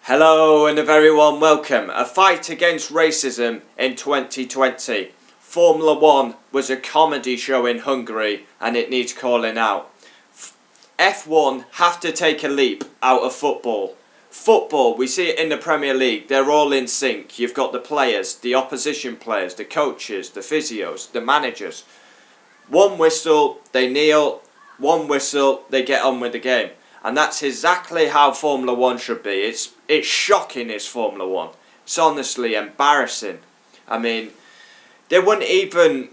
Hello and a very warm welcome. A fight against racism in 2020. Formula 1 was a comedy show in Hungary and it needs calling out. F1 have to take a leap out of football. Football, we see it in the Premier League, they're all in sync. You've got the players, the opposition players, the coaches, the physios, the managers. One whistle, they kneel. One whistle, they get on with the game. And that's exactly how Formula 1 should be. It's shocking, is Formula 1. It's honestly embarrassing. I mean, F1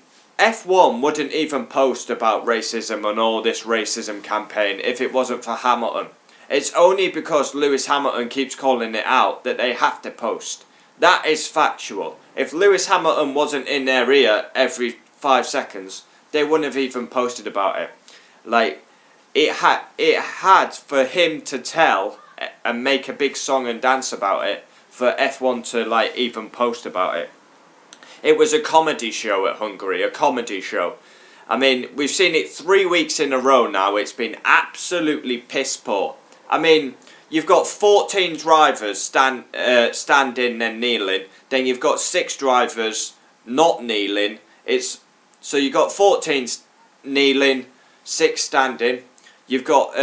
wouldn't even post about racism and all this racism campaign if it wasn't for Hamilton. It's only because Lewis Hamilton keeps calling it out that they have to post. That is factual. If Lewis Hamilton wasn't in their ear every 5 seconds, they wouldn't have even posted about it. Like, it had for him to tell and make a big song and dance about it for F1 to even post about it. It was a comedy show at Hungary, a comedy show. I mean, we've seen it 3 weeks in a row now. It's been absolutely piss poor. I mean, you've got 14 drivers standing and kneeling. Then you've got 6 drivers not kneeling. So you've got 14 kneeling, 6 standing. You've got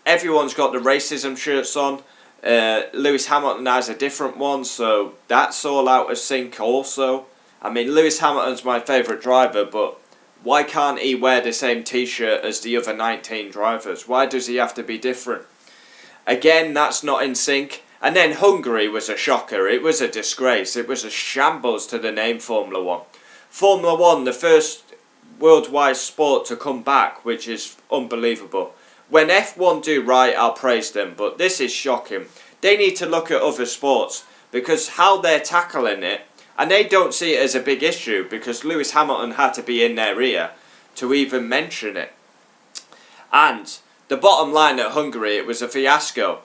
everyone's got the racism shirts on. Lewis Hamilton has a different one, so that's all out of sync also. I mean, Lewis Hamilton's my favourite driver, but why can't he wear the same t-shirt as the other 19 drivers? Why does he have to be different? Again, that's not in sync. And then Hungary was a shocker. It was a disgrace. It was a shambles to the name Formula 1. Formula 1, the first worldwide sport to come back, which is unbelievable. When F1 do right, I'll praise them, but this is shocking. They need to look at other sports because how they're tackling it, and they don't see it as a big issue because Lewis Hamilton had to be in their ear to even mention it. And the bottom line at Hungary, it was a fiasco.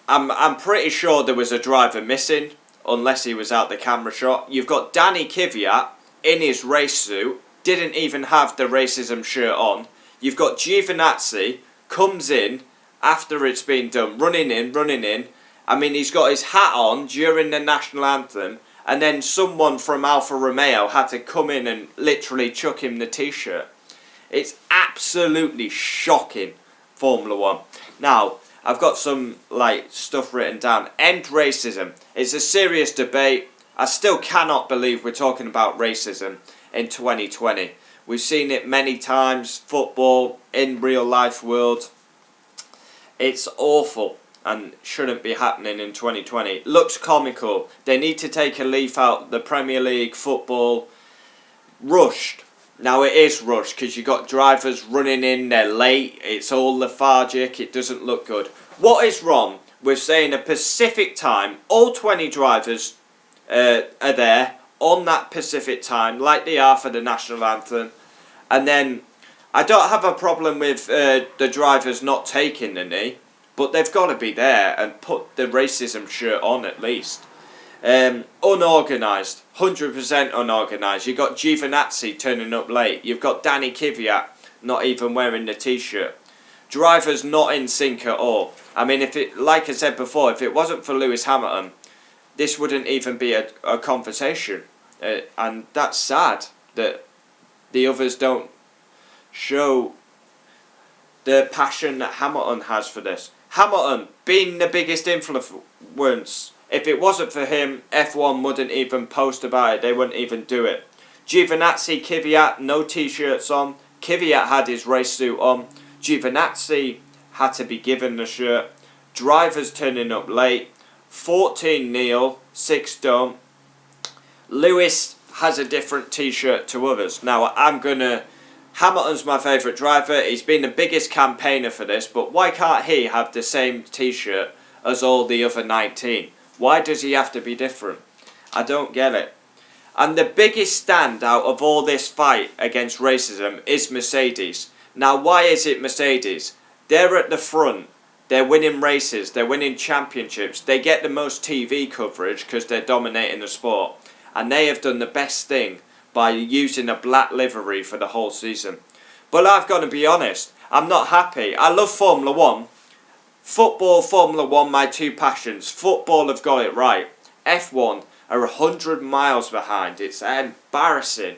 I'm pretty sure there was a driver missing, unless he was out the camera shot. You've got Danny Kvyat in his race suit, didn't even have the racism shirt on. You've got Giovinazzi comes in after it's been done, running in. I mean, he's got his hat on during the national anthem, and then someone from Alfa Romeo had to come in and literally chuck him the t-shirt. It's absolutely shocking, Formula 1. Now, I've got some stuff written down. End racism. It's a serious debate. I still cannot believe we're talking about racism in 2020. We've seen it many times, football, in real life world. It's awful and shouldn't be happening in 2020. Looks comical. They need to take a leaf out the Premier League, football. Rushed. Now it is rushed because you've got drivers running in, they're late, it's all lethargic, it doesn't look good. What is wrong with saying a Pacific time, all 20 drivers are there on that Pacific time, like they are for the national anthem, and then I don't have a problem with the drivers not taking the knee, but they've got to be there and put the racism shirt on at least. Unorganised, 100% unorganised. You've got Giovinazzi turning up late. You've got Danny Kvyat not even wearing the t-shirt. Drivers not in sync at all. I mean, like I said before, if it wasn't for Lewis Hamilton, this wouldn't even be a conversation. And that's sad that the others don't show the passion that Hamilton has for this. Hamilton being the biggest influence. If it wasn't for him, F1 wouldn't even post about it. They wouldn't even do it. Giovinazzi, Kvyat, no t-shirts on. Kvyat had his race suit on. Giovinazzi had to be given the shirt. Drivers turning up late. 14 kneel, 6 don't. Lewis has a different t-shirt to others. Now, Hamilton's my favourite driver. He's been the biggest campaigner for this, but why can't he have the same t-shirt as all the other 19? Why does he have to be different? I don't get it. And the biggest standout of all this fight against racism is Mercedes. Now, why is it Mercedes? They're at the front. They're winning races. They're winning championships. They get the most TV coverage because they're dominating the sport. And they have done the best thing by using a black livery for the whole season. But I've got to be honest. I'm not happy. I love Formula 1. Football, Formula 1, my two passions. Football have got it right. F1 are 100 miles behind. It's embarrassing.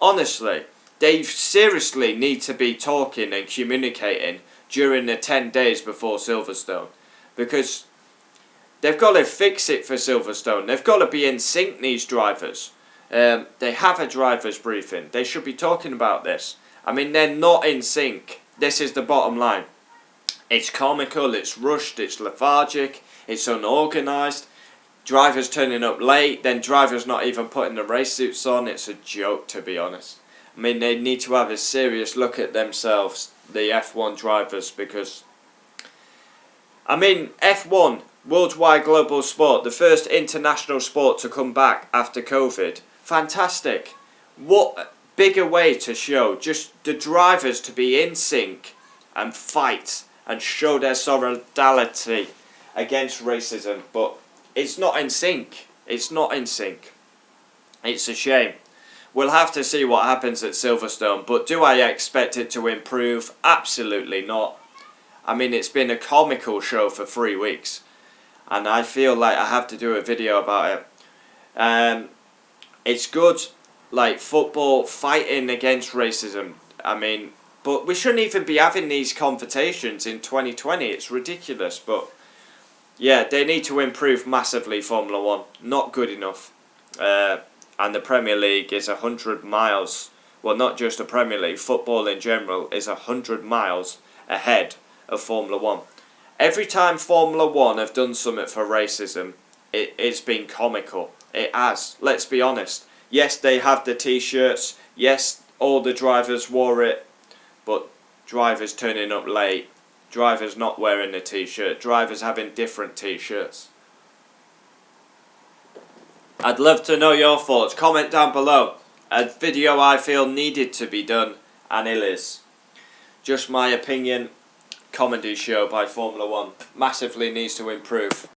Honestly, they seriously need to be talking and communicating during the 10 days before Silverstone, because they've got to fix it for Silverstone. They've got to be in sync, these drivers. They have a driver's briefing. They should be talking about this. I mean, they're not in sync. This is the bottom line. It's comical, it's rushed, it's lethargic, it's unorganised. Drivers turning up late, then drivers not even putting the race suits on. It's a joke, to be honest. I mean, they need to have a serious look at themselves, the F1 drivers, because, I mean, F1, worldwide global sport, the first international sport to come back after COVID. Fantastic. What bigger way to show just the drivers to be in sync and fight and show their solidarity against racism, but it's not in sync. It's not in sync. It's a shame. We'll have to see what happens at Silverstone, but do I expect it to improve? Absolutely not. I mean, it's been a comical show for 3 weeks, and I feel like I have to do a video about it. It's good, like football, fighting against racism. I mean, but we shouldn't even be having these confrontations in 2020. It's ridiculous. But yeah, they need to improve massively, Formula 1. Not good enough. And the Premier League is 100 miles. Well, not just the Premier League. Football in general is 100 miles ahead of Formula 1. Every time Formula 1 have done something for racism, it's been comical. It has. Let's be honest. Yes, they have the T-shirts. Yes, all the drivers wore it. But drivers turning up late, drivers not wearing the T-shirt, drivers having different T-shirts. I'd love to know your thoughts. Comment down below. A video I feel needed to be done, and it is. Just my opinion. Comedy show by Formula 1 massively needs to improve.